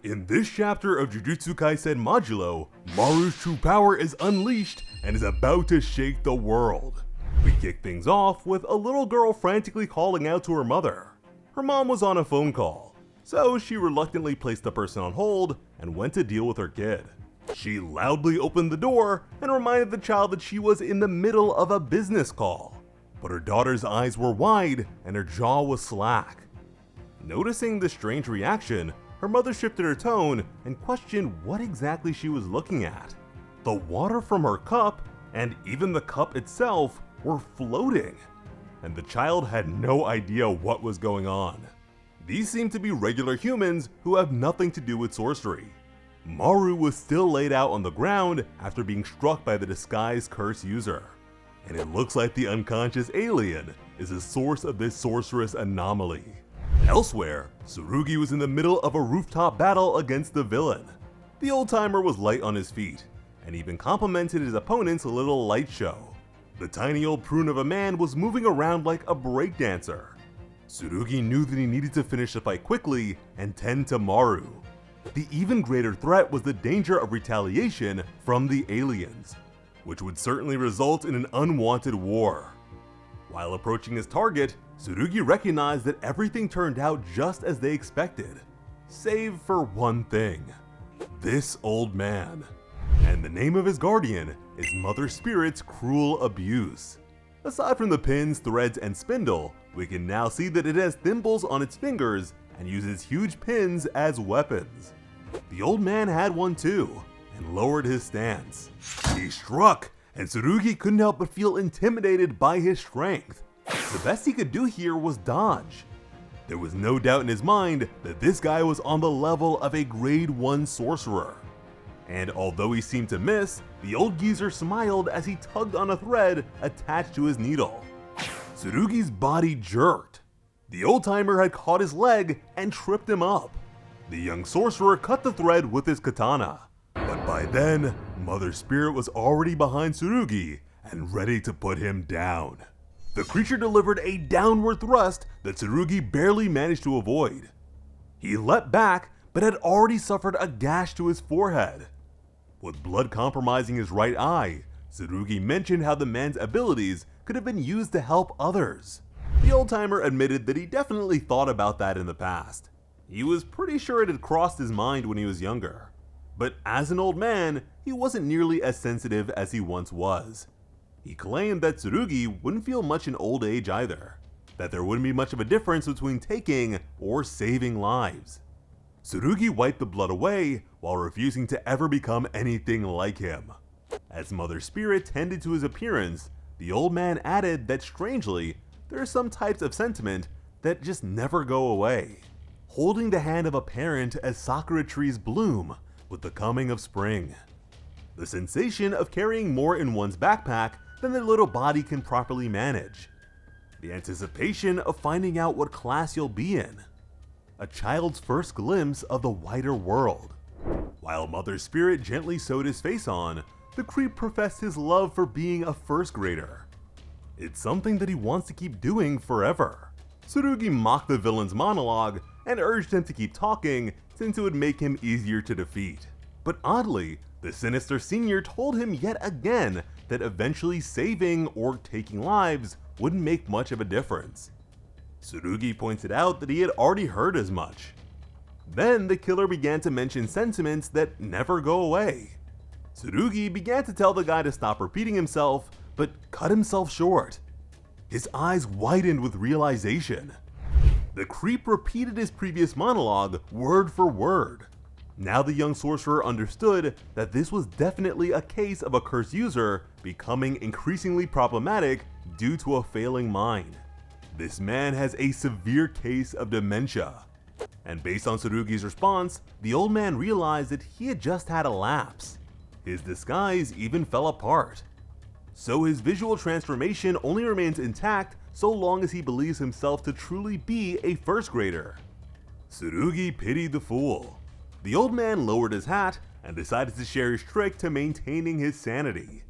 In this chapter of Jujutsu Kaisen Modulo, Maru's true power is unleashed and is about to shake the world. We kick things off with a little girl frantically calling out to her mother. Her mom was on a phone call, so she reluctantly placed the person on hold and went to deal with her kid. She loudly opened the door and reminded the child that she was in the middle of a business call, but her daughter's eyes were wide and her jaw was slack. Noticing the strange reaction, her mother shifted her tone and questioned what exactly she was looking at. The water from her cup, and even the cup itself, were floating, and the child had no idea what was going on. These seem to be regular humans who have nothing to do with sorcery. Maru was still laid out on the ground after being struck by the disguised curse user, and it looks like the unconscious alien is the source of this sorceress anomaly. Elsewhere, Tsurugi was in the middle of a rooftop battle against the villain. The old-timer was light on his feet, and even complimented his opponent's little light show. The tiny old prune of a man was moving around like a breakdancer. Tsurugi knew that he needed to finish the fight quickly and tend to Maru. The even greater threat was the danger of retaliation from the aliens, which would certainly result in an unwanted war. While approaching his target, Tsurugi recognized that everything turned out just as they expected, save for one thing: this old man. And the name of his guardian is Mother Spirit's cruel abuse. Aside from the pins, threads, and spindle, we can now see that it has thimbles on its fingers and uses huge pins as weapons. The old man had one too, and lowered his stance. He struck, and Tsurugi couldn't help but feel intimidated by his strength. The best he could do here was dodge. There was no doubt in his mind that this guy was on the level of a grade 1 sorcerer. And although he seemed to miss, the old geezer smiled as he tugged on a thread attached to his needle. Tsurugi's body jerked. The old-timer had caught his leg and tripped him up. The young sorcerer cut the thread with his katana, but by then, Mother Spirit was already behind Tsurugi and ready to put him down. The creature delivered a downward thrust that Tsurugi barely managed to avoid. He leapt back, but had already suffered a gash to his forehead. With blood compromising his right eye, Tsurugi mentioned how the man's abilities could have been used to help others. The old-timer admitted that he definitely thought about that in the past. He was pretty sure it had crossed his mind when he was younger. But as an old man, he wasn't nearly as sensitive as he once was. He claimed that Tsurugi wouldn't feel much in old age either, that there wouldn't be much of a difference between taking or saving lives. Tsurugi wiped the blood away while refusing to ever become anything like him. As Mother Spirit tended to his appearance, the old man added that strangely, there are some types of sentiment that just never go away. Holding the hand of a parent as sakura trees bloom with the coming of spring. The sensation of carrying more in one's backpack than their little body can properly manage. The anticipation of finding out what class you'll be in. A child's first glimpse of the wider world. While Mother Spirit gently sewed his face on, the creep professed his love for being a first grader. It's something that he wants to keep doing forever. Tsurugi mocked the villain's monologue and urged him to keep talking since it would make him easier to defeat. But oddly, the sinister senior told him yet again that eventually saving or taking lives wouldn't make much of a difference. Tsurugi pointed out that he had already heard as much. Then the killer began to mention sentiments that never go away. Tsurugi began to tell the guy to stop repeating himself, but cut himself short. His eyes widened with realization. The creep repeated his previous monologue word for word. Now the young sorcerer understood that this was definitely a case of a curse user becoming increasingly problematic due to a failing mind. This man has a severe case of dementia. And based on Tsurugi's response, the old man realized that he had just had a lapse. His disguise even fell apart. So his visual transformation only remains intact so long as he believes himself to truly be a first grader. Tsurugi pitied the fool. The old man lowered his hat and decided to share his trick to maintaining his sanity.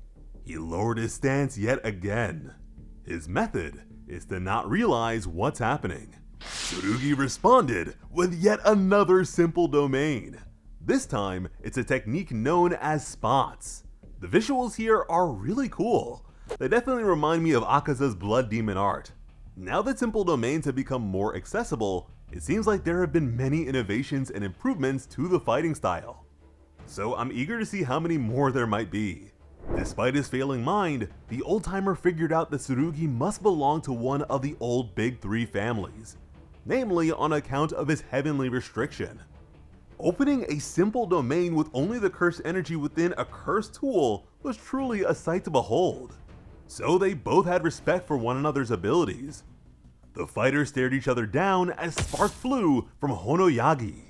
He lowered his stance yet again. His method is to not realize what's happening. Tsurugi responded with yet another simple domain. This time, it's a technique known as spots. The visuals here are really cool. They definitely remind me of Akaza's Blood Demon art. Now that simple domains have become more accessible, it seems like there have been many innovations and improvements to the fighting style. So I'm eager to see how many more there might be. Despite his failing mind, the old-timer figured out that Tsurugi must belong to one of the old Big Three families, namely on account of his heavenly restriction. Opening a simple domain with only the cursed energy within a cursed tool was truly a sight to behold. So they both had respect for one another's abilities. The fighters stared each other down as spark flew from Honoyagi.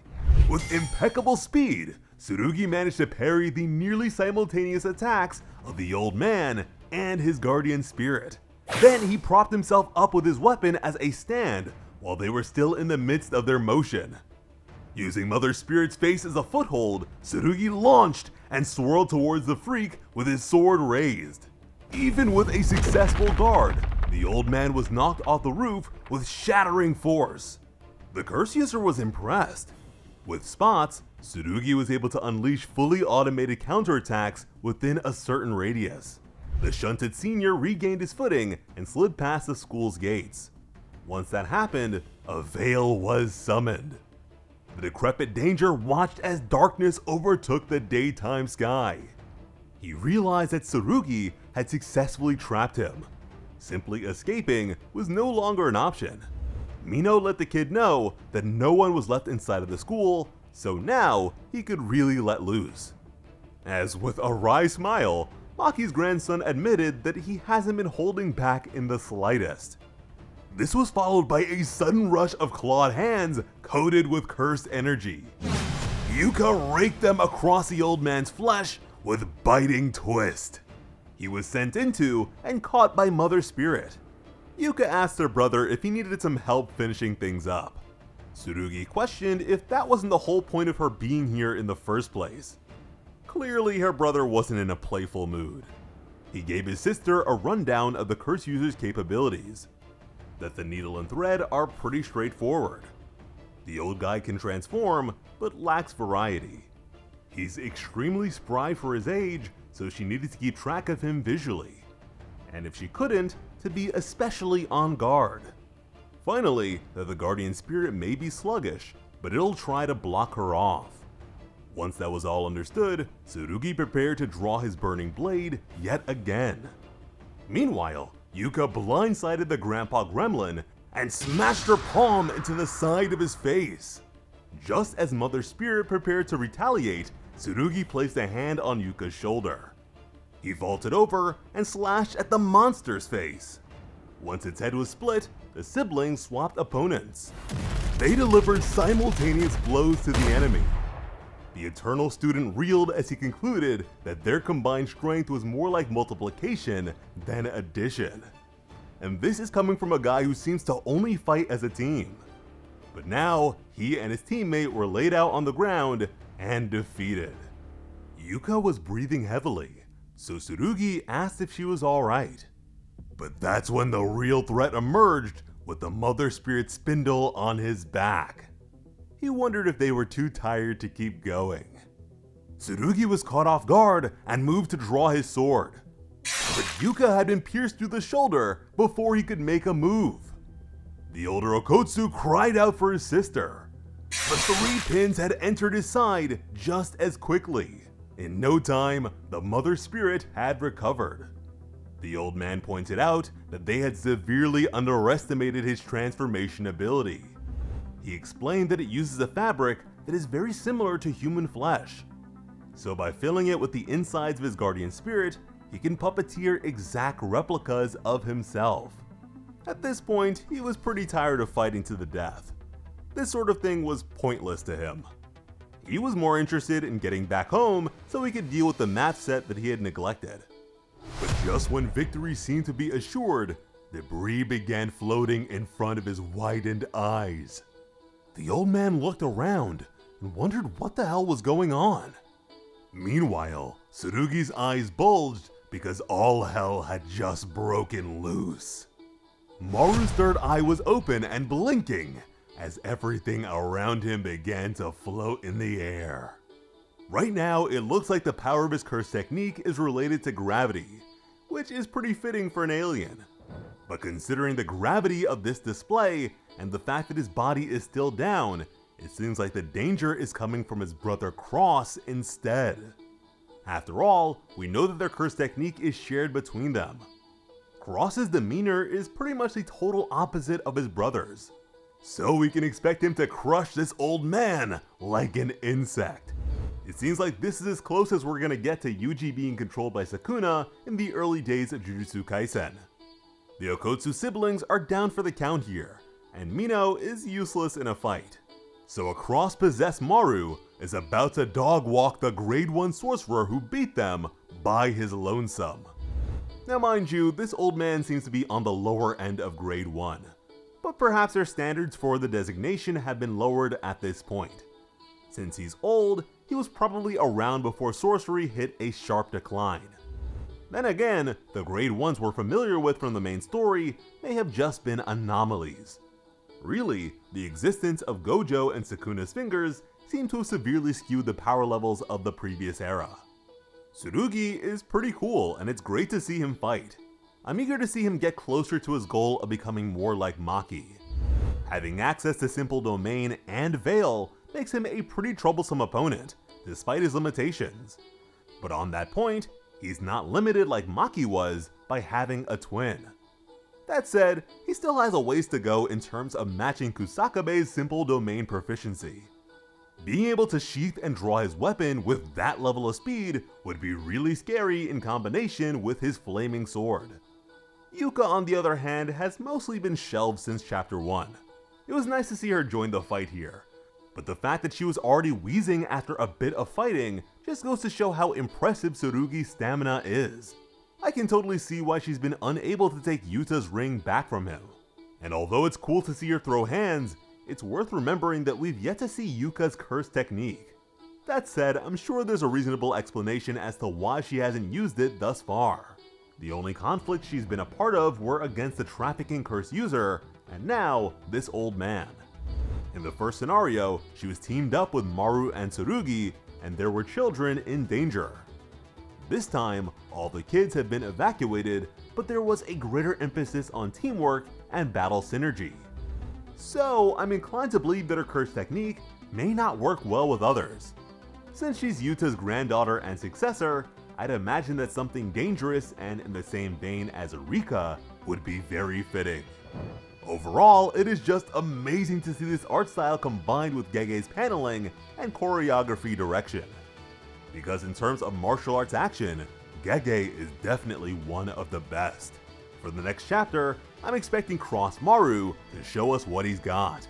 With impeccable speed, Tsurugi managed to parry the nearly simultaneous attacks of the old man and his guardian spirit. Then he propped himself up with his weapon as a stand while they were still in the midst of their motion. Using Mother Spirit's face as a foothold, Tsurugi launched and swirled towards the freak with his sword raised. Even with a successful guard, the old man was knocked off the roof with shattering force. The curse user was impressed. With spots, Tsurugi was able to unleash fully automated counterattacks within a certain radius. The shunted senior regained his footing and slid past the school's gates. Once that happened, a veil was summoned. The decrepit danger watched as darkness overtook the daytime sky. He realized that Tsurugi had successfully trapped him. Simply escaping was no longer an option. Mino let the kid know that no one was left inside of the school, so now he could really let loose. As with a wry smile, Maki's grandson admitted that he hasn't been holding back in the slightest. This was followed by a sudden rush of clawed hands coated with cursed energy. Yuka raked them across the old man's flesh with biting twist. He was sent into and caught by Mother Spirit. Yuka asked her brother if he needed some help finishing things up. Tsurugi questioned if that wasn't the whole point of her being here in the first place. Clearly her brother wasn't in a playful mood. He gave his sister a rundown of the curse user's capabilities. That the needle and thread are pretty straightforward. The old guy can transform, but lacks variety. He's extremely spry for his age, so she needed to keep track of him visually. And if she couldn't, to be especially on guard. Finally, that the guardian spirit may be sluggish, but it'll try to block her off. Once that was all understood, Tsurugi prepared to draw his burning blade yet again. Meanwhile, Yuka blindsided the grandpa gremlin and smashed her palm into the side of his face. Just as Mother Spirit prepared to retaliate, Tsurugi placed a hand on Yuka's shoulder. He vaulted over and slashed at the monster's face. Once its head was split, the siblings swapped opponents. They delivered simultaneous blows to the enemy. The Eternal student reeled as he concluded that their combined strength was more like multiplication than addition. And this is coming from a guy who seems to only fight as a team. But now, he and his teammate were laid out on the ground and defeated. Yuka was breathing heavily, so Tsurugi asked if she was alright. But that's when the real threat emerged with the Mother Spirit spindle on his back. He wondered if they were too tired to keep going. Tsurugi was caught off guard and moved to draw his sword. But Yuka had been pierced through the shoulder before he could make a move. The older Okotsu cried out for his sister, but 3 pins had entered his side just as quickly. In no time, the Mother Spirit had recovered. The old man pointed out that they had severely underestimated his transformation ability. He explained that it uses a fabric that is very similar to human flesh. So by filling it with the insides of his guardian spirit, he can puppeteer exact replicas of himself. At this point, he was pretty tired of fighting to the death. This sort of thing was pointless to him. He was more interested in getting back home so he could deal with the math set that he had neglected. But just when victory seemed to be assured, debris began floating in front of his widened eyes. The old man looked around and wondered what the hell was going on. Meanwhile, Tsurugi's eyes bulged because all hell had just broken loose. Maru's third eye was open and blinking as everything around him began to float in the air. Right now, it looks like the power of his cursed technique is related to gravity, which is pretty fitting for an alien. But considering the gravity of this display and the fact that his body is still down, it seems like the danger is coming from his brother Cross instead. After all, we know that their cursed technique is shared between them. Cross's demeanor is pretty much the total opposite of his brother's, so we can expect him to crush this old man like an insect. It seems like this is as close as we're gonna get to Yuji being controlled by Sukuna in the early days of Jujutsu Kaisen. The Okotsu siblings are down for the count here, and Mino is useless in a fight. So a cross-possessed Maru is about to dog-walk the Grade 1 sorcerer who beat them by his lonesome. Now mind you, this old man seems to be on the lower end of Grade 1, but perhaps their standards for the designation have been lowered at this point. Since he's old, he was probably around before sorcery hit a sharp decline. Then again, the Grade 1s we're familiar with from the main story may have just been anomalies. Really, the existence of Gojo and Sukuna's fingers seem to have severely skewed the power levels of the previous era. Tsurugi is pretty cool, and it's great to see him fight. I'm eager to see him get closer to his goal of becoming more like Maki. Having access to Simple Domain and Veil makes him a pretty troublesome opponent, despite his limitations. But on that point, he's not limited like Maki was by having a twin. That said, he still has a ways to go in terms of matching Kusakabe's Simple Domain proficiency. Being able to sheath and draw his weapon with that level of speed would be really scary in combination with his flaming sword. Yuka, on the other hand, has mostly been shelved since Chapter 1. It was nice to see her join the fight here, but the fact that she was already wheezing after a bit of fighting just goes to show how impressive Tsurugi's stamina is. I can totally see why she's been unable to take Yuta's ring back from him. And although it's cool to see her throw hands, it's worth remembering that we've yet to see Yuka's cursed technique. That said, I'm sure there's a reasonable explanation as to why she hasn't used it thus far. The only conflicts she's been a part of were against the trafficking curse user, and now this old man. In the first scenario, she was teamed up with Maru and Tsurugi, and there were children in danger. This time, all the kids have been evacuated, but there was a greater emphasis on teamwork and battle synergy. So, I'm inclined to believe that her curse technique may not work well with others. Since she's Yuta's granddaughter and successor, I'd imagine that something dangerous and in the same vein as Rika would be very fitting. Overall, it is just amazing to see this art style combined with Gege's paneling and choreography direction. Because in terms of martial arts action, Gege is definitely one of the best. For the next chapter, I'm expecting Cross Maru to show us what he's got.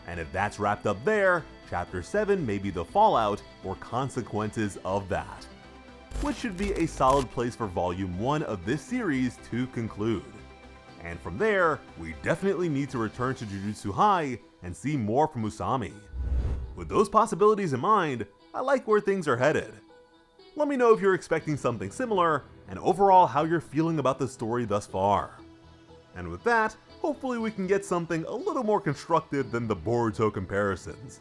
And if that's wrapped up there, Chapter 7 may be the fallout or consequences of that. Which should be a solid place for Volume 1 of this series to conclude. And from there, we definitely need to return to Jujutsu High and see more from Usami. With those possibilities in mind, I like where things are headed. Let me know if you're expecting something similar, and overall how you're feeling about the story thus far. And with that, hopefully we can get something a little more constructive than the Boruto comparisons.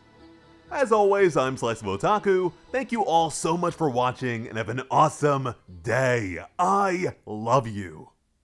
As always, I'm Slice of Otaku, thank you all so much for watching, and have an awesome day. I love you.